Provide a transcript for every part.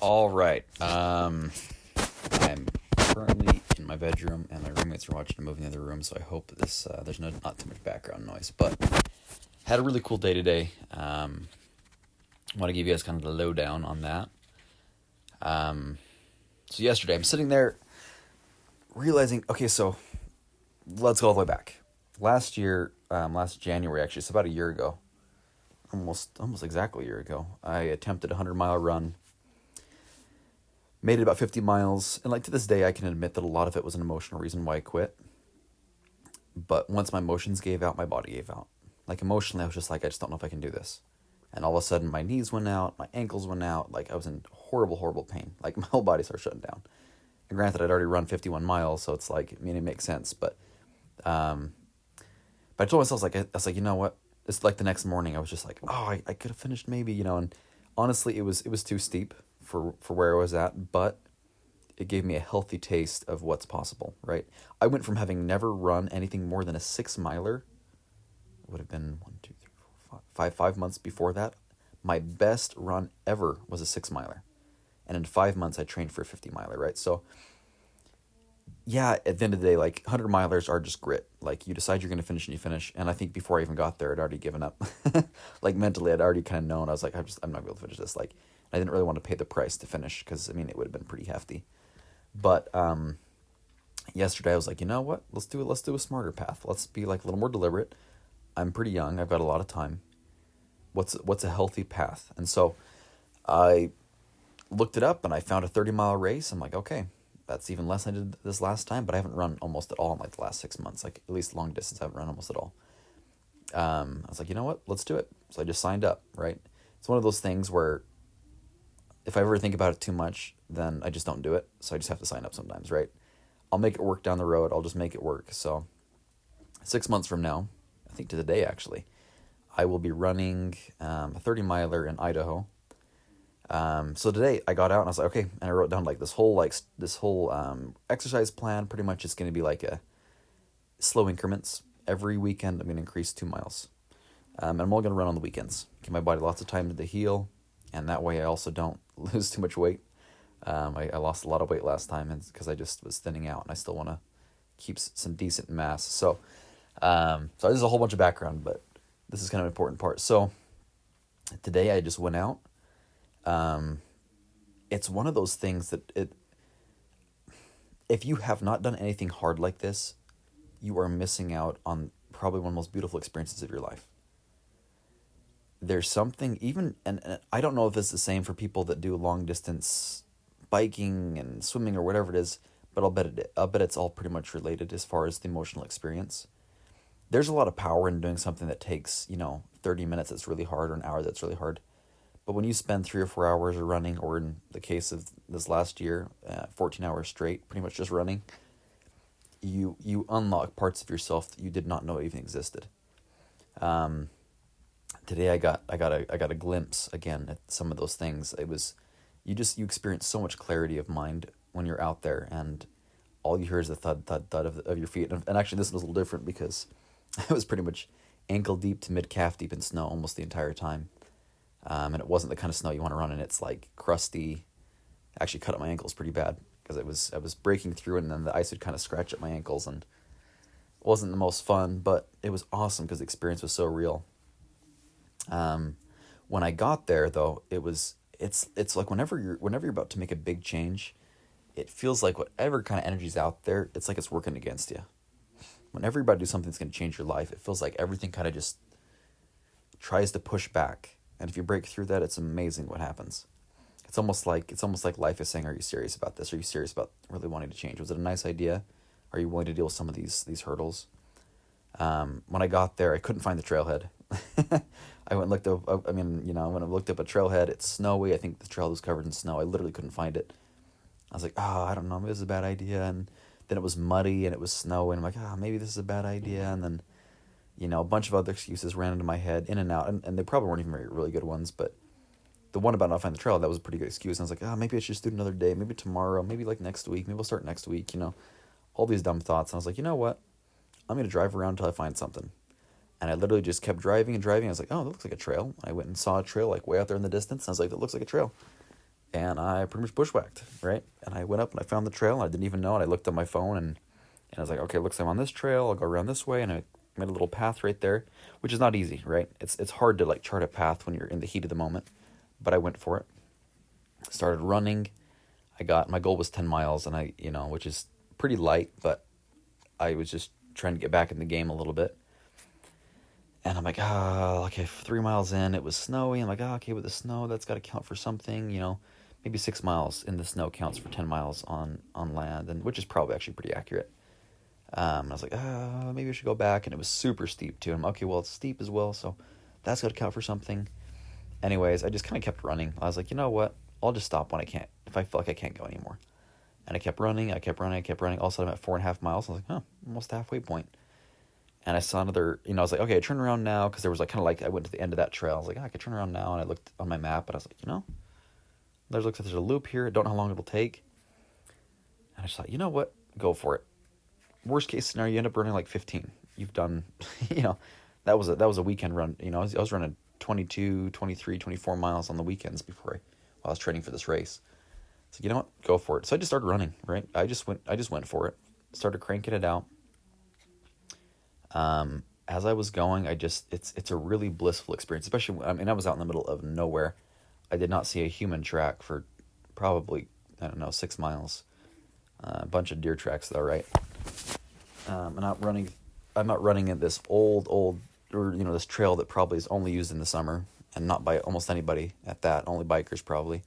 All right. I'm currently in my bedroom, and my roommates are watching a movie in the other room. So I hope this there's not too much background noise. But had a really cool day today. Want to give you guys kind of the lowdown on that. So yesterday, I'm sitting there realizing, okay, so let's go all the way back. Last year, last January actually, so about a year ago, almost exactly a year ago, I attempted a 100-mile run. Made it about 50 miles, and like to this day, I can admit that a lot of it was an emotional reason why I quit. But once my emotions gave out, my body gave out. Like emotionally, I was just like, I just don't know if I can do this. And all of a sudden, my knees went out, my ankles went out. Like I was in horrible, horrible pain. Like my whole body started shutting down. And granted, I'd already run 51 miles, so it's like, I mean, it makes sense. But I told myself, I was like, you know what? It's like the next morning, I was just like, oh, I could have finished maybe, And honestly, it was too steep for where I was at, but it gave me a healthy taste of what's possible, right? I went from having never run anything more than a 6-miler. It would have been 1, 2, 3, 4, 5 months before that. My best run ever was a 6-miler. And in 5 months, I trained for a 50-miler, right? So yeah, at the end of the day, like 100-milers are just grit. Like you decide you're going to finish and you finish. And I think before I even got there, I'd already given up. Like mentally, I'd already kind of known. I was like, I'm not going to be able to finish this. Like I didn't really want to pay the price to finish because I mean it would have been pretty hefty. But yesterday I was like, you know what? Let's do a smarter path. Let's be like a little more deliberate. I'm pretty young. I've got a lot of time. What's a healthy path? And so I looked it up and I found a 30-mile race. I'm like, okay, that's even less than I did this last time, but I haven't run almost at all in like the last 6 months. Like at least long distance, I haven't run almost at all. I was like, you know what? Let's do it. So I just signed up, right? It's one of those things where if I ever think about it too much, then I just don't do it. So I just have to sign up sometimes, right? I'll make it work down the road. I'll just make it work. So 6 months from now, I think to the day actually, I will be running a 30-miler in Idaho. So today I got out and I was like, okay, and I wrote down like this whole exercise plan. Pretty much it's going to be like a slow increments. Every weekend I'm going to increase 2 miles. And I'm only going to run on the weekends. Give my body lots of time to heal, and that way I also don't lose too much weight. I lost a lot of weight last time because I just was thinning out, and I still want to keep some decent mass. So this is a whole bunch of background, but this is kind of an important part. So today I just went out. It's one of those things that if you have not done anything hard like this, you are missing out on probably one of the most beautiful experiences of your life. There's something even, and I don't know if it's the same for people that do long distance biking and swimming or whatever it is, but I'll bet it's all pretty much related as far as the emotional experience. There's a lot of power in doing something that takes, 30 minutes that's really hard or an hour that's really hard. But when you spend 3 or 4 hours running, or in the case of this last year, 14 hours straight, pretty much just running, you unlock parts of yourself that you did not know even existed. Today I got a glimpse again at some of those things. It was you experience so much clarity of mind when you're out there, and all you hear is the thud thud thud of your feet. And actually this was a little different because it was pretty much ankle deep to mid calf deep in snow almost the entire time. And it wasn't the kind of snow you want to run in. It's like crusty. Actually cut up my ankles pretty bad because I was breaking through, and then the ice would kind of scratch at my ankles, and it wasn't the most fun, but it was awesome because the experience was so real. When I got there though, it's like whenever you're about to make a big change, it feels like whatever kind of energy's out there, it's like it's working against you. Whenever you're about to do something that's going to change your life, it feels like everything kind of just tries to push back. And if you break through that, it's amazing what happens. It's almost like life is saying, "Are you serious about this? Are you serious about really wanting to change? Was it a nice idea? Are you willing to deal with some of these hurdles?" When I got there, I couldn't find the trailhead. I went and looked up. I mean, when I looked up a trailhead, it's snowy. I think the trail was covered in snow. I literally couldn't find it. I was like, oh, I don't know, maybe this is a bad idea. And then it was muddy and it was snowy, and I'm like, maybe this is a bad idea. And then, a bunch of other excuses ran into my head, in and out, and they probably weren't even really good ones, but the one about not finding the trail, that was a pretty good excuse. And I was like, maybe I should just do it another day, maybe tomorrow, maybe like next week, maybe we'll start next week, all these dumb thoughts. And I was like, you know what? I'm going to drive around until I find something. And I literally just kept driving and driving. I was like, oh, that looks like a trail. I went and saw a trail like way out there in the distance. And I was like, that looks like a trail. and I pretty much bushwhacked, right? And I went up and I found the trail, and I didn't even know it. I looked at my phone, and I was like, okay, looks like I'm on this trail. I'll go around this way, and I made a little path right there, which is not easy, right? It's hard to like chart a path when you're in the heat of the moment, but I went for it. Started running. My goal was 10 miles, and which is pretty light, but I was just trying to get back in the game a little bit. And I'm like, okay, 3 miles in, it was snowy. I'm like, okay, with the snow, that's got to count for something, maybe 6 miles in the snow counts for 10 miles on land, and which is probably actually pretty accurate. I was like, maybe I should go back, and it was super steep too. I'm okay, well, it's steep as well, so that's got to count for something. Anyways, I just kind of kept running. I was like, you know what? I'll just stop when I can't, if I feel like I can't go anymore. And I kept running. All of a sudden I'm at 4.5 miles. I was like, almost halfway point. And I saw another, I was like, okay, I turn around now, because there was like kind of like, I went to the end of that trail. I was like, I could turn around now, and I looked on my map, and I was like, looks like there's a loop here. I don't know how long it'll take. And I just thought, you know what? Go for it. Worst case scenario, you end up running like 15. You've done, that was a weekend run. I was running 22, 23, 24 miles on the weekends while I was training for this race. So you know what? Go for it. So I just started running, right? I just went for it. Started cranking it out. As I was going, it's a really blissful experience, especially, I was out in the middle of nowhere. I did not see a human track for probably, 6 miles. A bunch of deer tracks though, right? I'm not running in this old, or, this trail that probably is only used in the summer, and not by almost anybody at that, only bikers probably.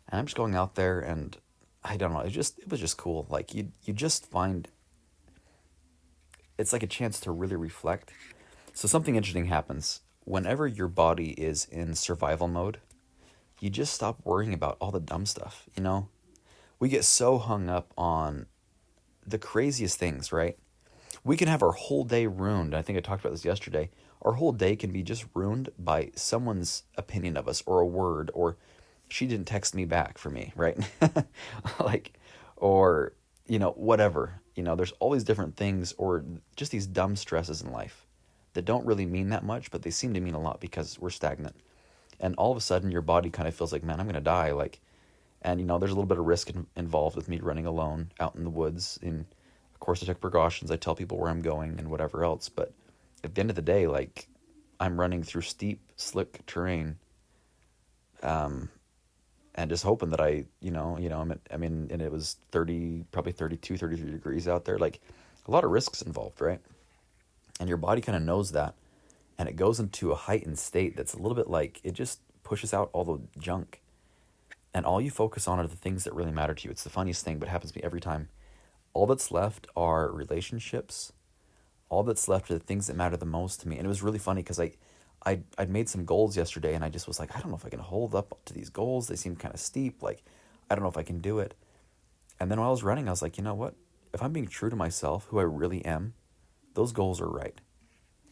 And I'm just going out there, and I don't know, it was just cool. Like, you just find, it's like a chance to really reflect. So something interesting happens. Whenever your body is in survival mode, you just stop worrying about all the dumb stuff, We get so hung up on the craziest things, right? We can have our whole day ruined. I think I talked about this yesterday. Our whole day can be just ruined by someone's opinion of us, or a word, or she didn't text me back for me, right? Or, whatever. There's all these different things, or just these dumb stresses in life that don't really mean that much, but they seem to mean a lot because we're stagnant. And all of a sudden your body kind of feels like, man, I'm going to die. And there's a little bit of risk involved with me running alone out in the woods. And of course I took precautions. I tell people where I'm going and whatever else. But at the end of the day, I'm running through steep, slick terrain, and just hoping that and it was 30, probably 32, 33 degrees out there. Like, a lot of risks involved, right? And your body kind of knows that, and it goes into a heightened state that's a little bit like, it just pushes out all the junk. And all you focus on are the things that really matter to you. It's the funniest thing, but it happens to me every time. All that's left are relationships. All that's left are the things that matter the most to me. And it was really funny because I'd made some goals yesterday, and I just was like, I don't know if I can hold up to these goals. They seem kind of steep. Like, I don't know if I can do it. And then while I was running, I was like, you know what? If I'm being true to myself, who I really am, those goals are right.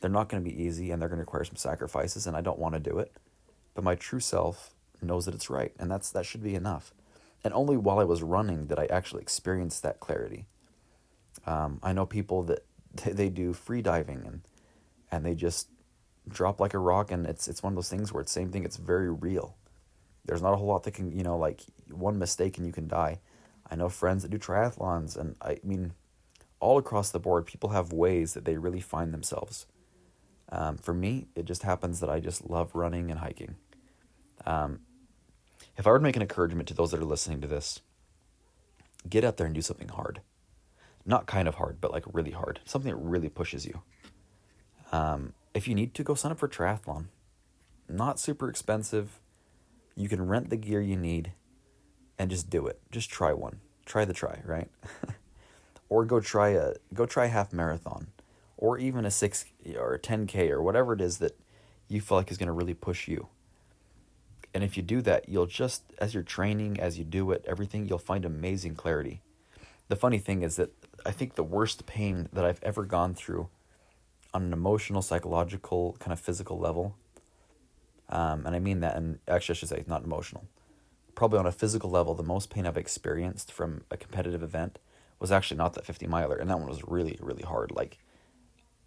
They're not going to be easy, and they're going to require some sacrifices, and I don't want to do it. But my true self knows that it's right, and that should be enough. And only while I was running did I actually experience that clarity. I know people that they do free diving, and they just drop like a rock, and it's one of those things where it's the same thing. It's very real. There's not a whole lot that can, one mistake and you can die. I know friends that do triathlons, and all across the board, people have ways that they really find themselves. For me, it just happens that I just love running and hiking. If I were to make an encouragement to those that are listening to this, get out there and do something hard. Not kind of hard, but like really hard. Something that really pushes you. If you need to, go sign up for triathlon. Not super expensive. You can rent the gear you need and just do it. Just try one. Try the try, right? Or go try a half marathon, or even a 6 or a 10K or whatever it is that you feel like is going to really push you. And if you do that, you'll just, as you're training, as you do it, everything, you'll find amazing clarity. The funny thing is that I think the worst pain that I've ever gone through on an emotional, psychological, kind of physical level, and I mean that, and actually I should say not emotional, probably on a physical level, the most pain I've experienced from a competitive event was actually not that 50 miler, and that one was really, really hard. Like,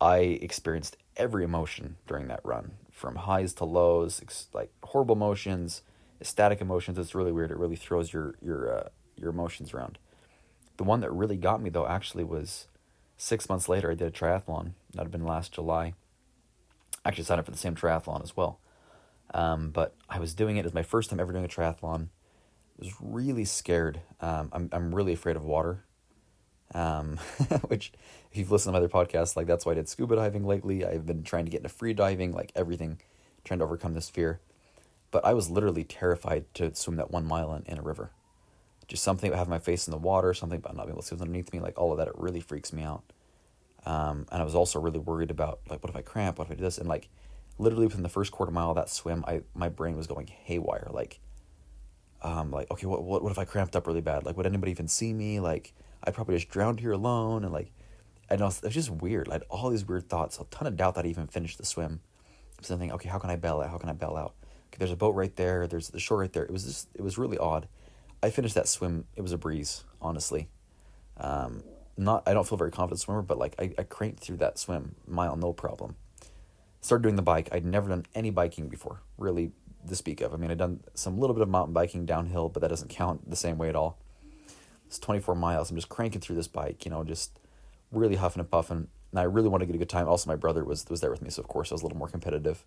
I experienced every emotion during that run, from highs to lows, like horrible emotions, static emotions. It's really weird. It really throws your emotions around. The one that really got me though actually was 6 months later. I did a triathlon. That had been last July. I actually signed up for the same triathlon as well. But I was doing it. It was my first time ever doing a triathlon. I was really scared. I'm really afraid of water. Which, if you've listened to my other podcasts, like that's why I did scuba diving lately. I've been trying to get into free diving, like everything, trying to overcome this fear. But I was literally terrified to swim that 1 mile in a river. Just something about having my face in the water, something about not being able to see what's underneath me, like all of that, it really freaks me out. And I was also really worried about, like, what if I cramp? What if I do this? And, like, literally within the first quarter mile of that swim, my brain was going haywire. Like, okay, what if I cramped up really bad? Like, would anybody even see me? Like, I'd probably just drowned here alone. And, like, I know, it was just weird. I had all these weird thoughts, a ton of doubt that I even finished the swim. So I'm thinking, okay, how can I bail out? How can I bail out? Okay, there's a boat right there. There's the shore right there. It was really odd. I finished that swim. It was a breeze, honestly. I don't feel very confident swimmer, but like I cranked through that swim mile, no problem. Started doing the bike. I'd never done any biking before, really, to speak of. I mean, I'd done some little bit of mountain biking downhill, but that doesn't count the same way at all. It's 24 miles. I'm just cranking through this bike, just really huffing and puffing. And I really wanted to get a good time. Also, my brother was there with me, so of course I was a little more competitive.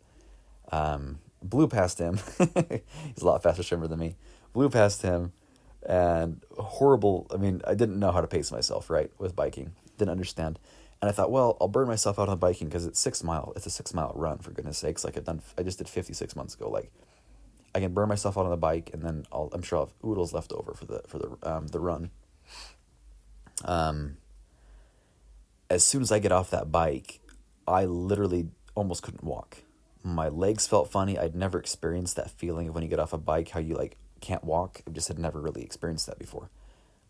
Blew past him. He's a lot faster swimmer than me. Blew past him. And horrible, I mean, I didn't know how to pace myself, right, with biking. Didn't understand. And I thought, well, I'll burn myself out on biking because it's a 6 mile run, for goodness sakes. Like I just did 56 months ago. Like, I can burn myself out on the bike, and then I'm sure I'll have oodles left over for the run. As soon as I get off that bike, I literally almost couldn't walk. My legs felt funny. I'd never experienced that feeling of when you get off a bike, how you like can't walk. I just had never really experienced that before.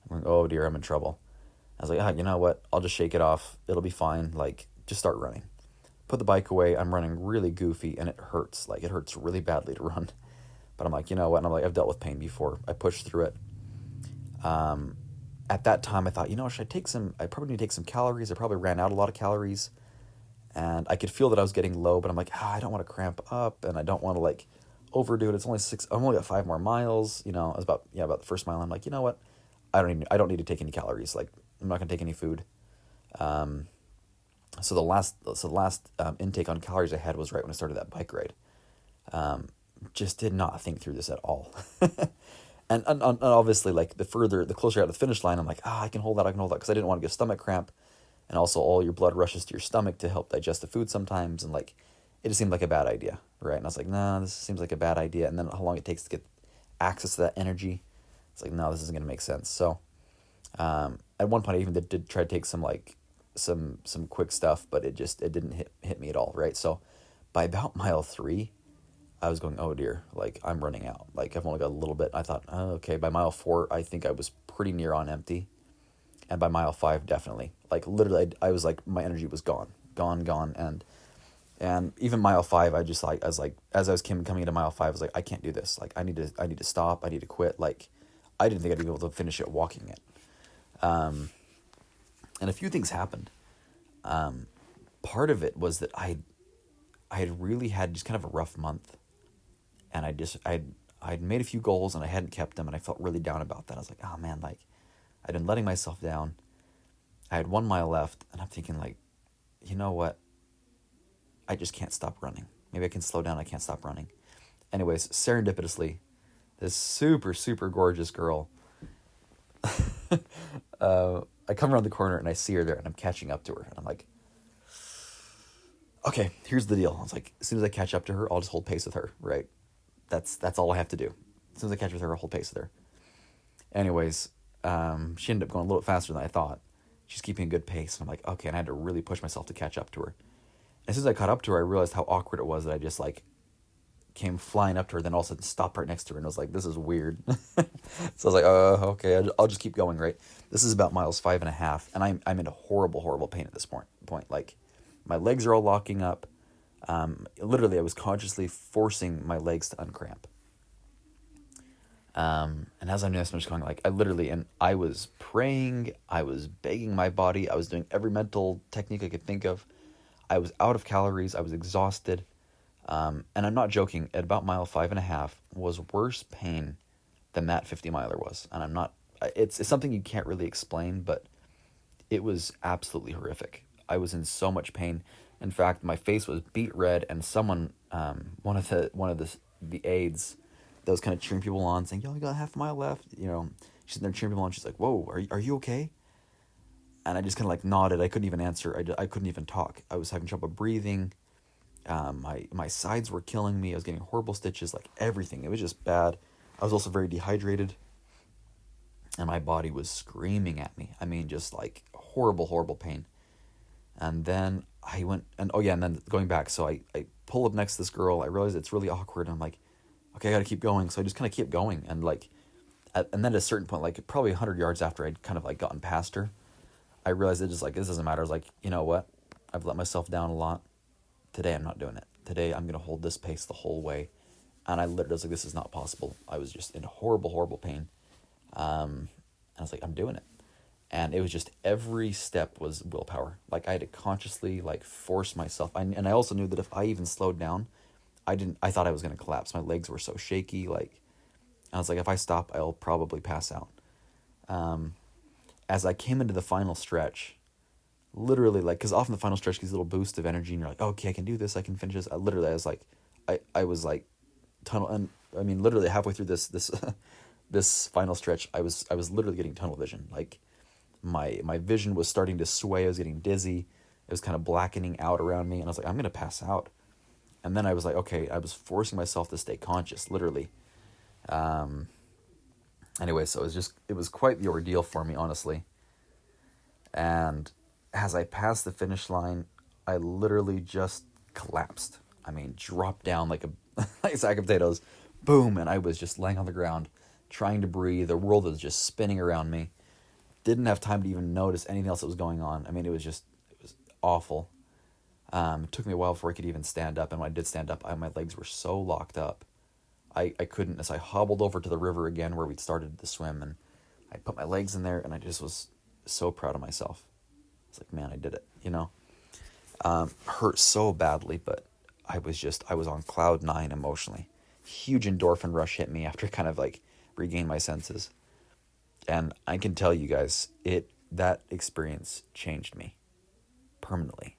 I'm like, oh dear, I'm in trouble. I was like, you know what? I'll just shake it off. It'll be fine. Like, just start running. Put the bike away. I'm running really goofy, and it hurts. Like, it hurts really badly to run. But I'm like, you know what? And I'm like, I've dealt with pain before. I pushed through it. At that time, I thought, I probably need to take some calories. I probably ran out a lot of calories. And I could feel that I was getting low, but I'm like, I don't want to cramp up, and I don't want to, like, overdo it. It's only I've only got 5 more miles. I was about the first mile. I'm like, you know what? I don't need to take any calories. Like, I'm not gonna take any food. So the last intake on calories I had was right when I started that bike ride. Just did not think through this at all. and obviously, like, the closer I got to the finish line, I'm like, I can hold that, because I didn't want to get stomach cramp. And also all your blood rushes to your stomach to help digest the food sometimes, and like, it just seemed like a bad idea, right? And I was like, nah, this seems like a bad idea. And then how long it takes to get access to that energy, it's like, no, this isn't going to make sense. So at one point I even did try to take some quick stuff, but it didn't hit me at all, right? So by about mile 3, I was going, oh dear, like, I'm running out. Like, I've only got a little bit. I thought, oh, okay. By mile 4, I think I was pretty near on empty. And by mile 5, definitely. Like, literally, I was like, my energy was gone. And even mile 5, as I was coming into mile 5, I was like, I can't do this. Like, I need to stop. I need to quit. Like, I didn't think I'd be able to finish it walking it. And a few things happened. Part of it was that I had really had just kind of a rough month, and I'd made a few goals and I hadn't kept them, and I felt really down about that. I was like, oh man, like, I'd been letting myself down. I had 1 mile left, and I'm thinking, like, you know what? I just can't stop running. Maybe I can slow down. I can't stop running. Anyways, serendipitously, this super, super gorgeous girl, I come around the corner and I see her there, and I'm catching up to her. And I'm like, okay, here's the deal. I was like, as soon as I catch up to her, I'll just hold pace with her, right? That's all I have to do. As soon as I catch with her, I'll hold pace with her. Anyways, she ended up going a little bit faster than I thought. She's keeping a good pace. And I'm like, okay, and I had to really push myself to catch up to her. As soon as I caught up to her, I realized how awkward it was that I just, like, came flying up to her, then all of a sudden stopped right next to her, and I was like, this is weird. So I was like, okay, I'll just keep going, right? This is about miles 5.5, and I'm in horrible, horrible pain at this point. Like, my legs are all locking up. Literally, I was consciously forcing my legs to uncramp. And as I'm doing this, I'm just going, like, I was praying, I was begging my body, I was doing every mental technique I could think of. I was out of calories, I was exhausted. And I'm not joking, at about mile 5.5 was worse pain than that 50 miler was. And I'm not, it's something you can't really explain, but it was absolutely horrific. I was in so much pain. In fact, my face was beet red, and someone, one of the aides that was kind of cheering people on, saying, "Yo, you got half a mile left." She's there cheering people on. She's like, "Whoa, are you okay?" And I just kind of like nodded. I couldn't even answer. I couldn't even talk. I was having trouble breathing. My sides were killing me. I was getting horrible stitches, like everything. It was just bad. I was also very dehydrated, and my body was screaming at me. I mean, just like horrible, horrible pain. And then I went, and oh yeah, and then going back, so I pull up next to this girl. I realize it's really awkward. And I'm like, okay, I gotta keep going. So I just kind of keep going, and like, and then at a certain point, like probably 100 yards after I'd kind of like gotten past her, I realized it just like, this doesn't matter. I was like, you know what? I've let myself down a lot. Today I'm not doing it. Today I'm gonna hold this pace the whole way. And I literally was like, this is not possible. I was just in horrible, horrible pain. And I was like, I'm doing it. And it was just every step was willpower. Like I had to consciously like force myself. And I also knew that if I even slowed down, I thought I was going to collapse. My legs were so shaky. Like I was like, if I stop, I'll probably pass out. As I came into the final stretch, literally like, cause often the final stretch gives a little boost of energy and you're like, okay, I can do this. I can finish this. I was like, I was like tunnel. And I mean, literally halfway through this, this final stretch, I was literally getting tunnel vision. Like my vision was starting to sway. I was getting dizzy. It was kind of blackening out around me. And I was like, I'm going to pass out. And then I was like, okay, I was forcing myself to stay conscious, literally. Anyway, so it was quite the ordeal for me, honestly. And as I passed the finish line, I literally just collapsed. I mean, dropped down like like a sack of potatoes. Boom. And I was just laying on the ground, trying to breathe. The world was just spinning around me. Didn't have time to even notice anything else that was going on. I mean, it was awful. It took me a while before I could even stand up. And when I did stand up, my legs were so locked up. I couldn't, as I hobbled over to the river again where we'd started the swim, and I put my legs in there, and I just was so proud of myself. It's like, man, I did it, hurt so badly, but I was on cloud 9 emotionally. Huge endorphin rush hit me after kind of like regained my senses. And I can tell you guys, that experience changed me permanently.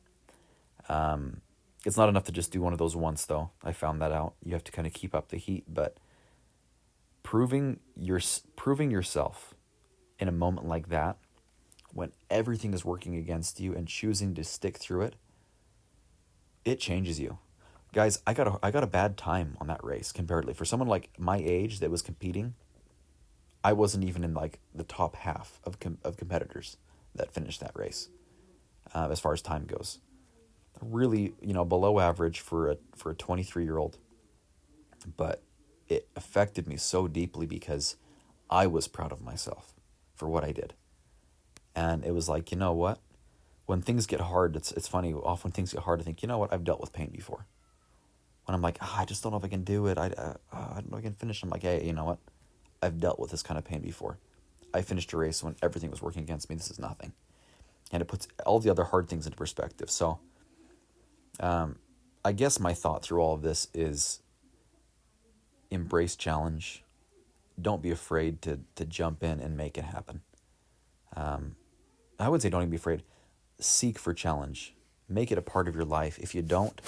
It's not enough to just do one of those once, though. I found that out. You have to kind of keep up the heat, but proving yourself in a moment like that, when everything is working against you and choosing to stick through it, it changes you. Guys, I got a bad time on that race comparatively. For someone like my age that was competing, I wasn't even in like the top half of competitors that finished that race, as far as time goes. Really, below average for a 23-year-old. But it affected me so deeply because I was proud of myself for what I did. And it was like, you know what? When things get hard, it's funny. Often when things get hard, I think, you know what? I've dealt with pain before. When I'm like, I just don't know if I can do it. I don't know if I can finish. I'm like, hey, you know what? I've dealt with this kind of pain before. I finished a race when everything was working against me. This is nothing. And it puts all the other hard things into perspective. So, I guess my thought through all of this is embrace challenge. Don't be afraid to jump in and make it happen. I would say don't even be afraid. Seek for challenge. Make it a part of your life. If you don't,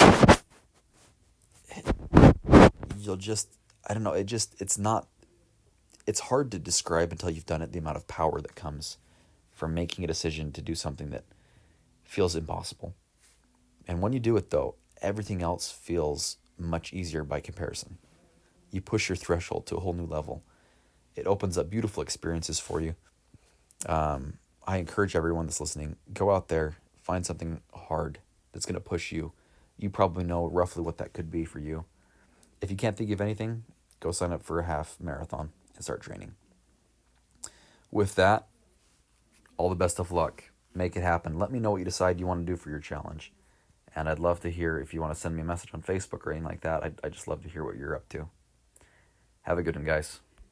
you'll just, I don't know, it's hard to describe until you've done it, the amount of power that comes from making a decision to do something that feels impossible. And when you do it, though, everything else feels much easier by comparison. You push your threshold to a whole new level. It opens up beautiful experiences for you. I encourage everyone that's listening, go out there, find something hard that's going to push you. You probably know roughly what that could be for you. If you can't think of anything, go sign up for a half marathon and start training. With that, all the best of luck. Make it happen. Let me know what you decide you want to do for your challenge. And I'd love to hear if you want to send me a message on Facebook or anything like that. I'd just love to hear what you're up to. Have a good one, guys.